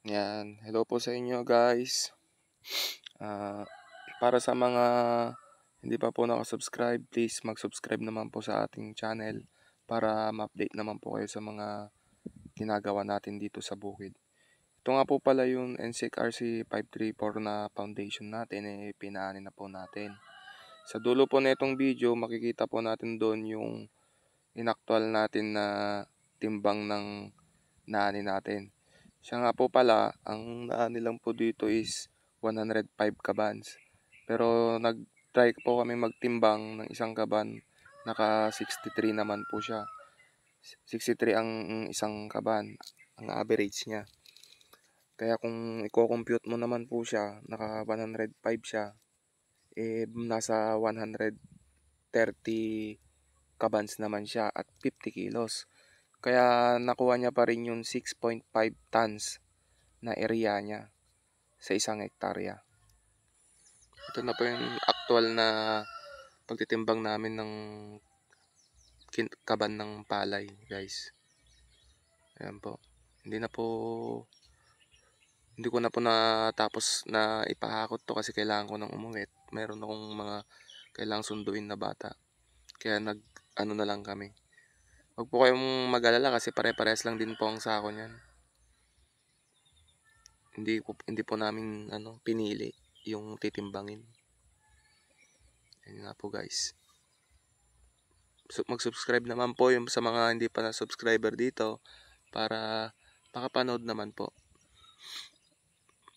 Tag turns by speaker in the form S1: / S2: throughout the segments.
S1: Yan, hello po sa inyo guys. Para sa mga hindi pa po nakasubscribe, please mag-subscribe naman po sa ating channel para ma-update naman po kayo sa mga ginagawa natin dito sa bukid. Ito nga po pala yung NSEC RC534 na foundation natin, pinaanin na po natin. Sa dulo po na itong video, makikita po natin doon yung inaktual natin na timbang ng naani natin. Siya nga po pala, ang naani lang po dito is 105 kabans. Pero nag-try po kami magtimbang ng isang kaban, naka 63 naman po siya. 63 ang isang kaban, ang average niya. Kaya kung i-compute mo naman po siya, naka 105 siya, nasa 130 kabans naman siya at 50 kilos. Kaya nakuha niya pa rin yung 6.5 tons na area niya sa isang hektarya. Ito na po yung actual na pagtitimbang namin ng kaban ng palay, guys. Ayan po. Hindi ko na po natapos na ipahakot to kasi kailangan ko nang umuwi. Meron akong mga kailangang sunduin na bata. Kaya ano na lang kami. Huwag po kayong mag-alala kasi pare-pares lang din po ang sako niyan. Hindi po namin pinili yung titimbangin. Yan nga po guys. So, mag-subscribe naman po yung sa mga hindi pa na subscriber dito para makapanood naman po.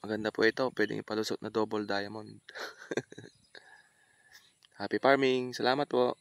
S1: Maganda po ito. Pwedeng ipalusot na double diamond. Happy farming. Salamat po.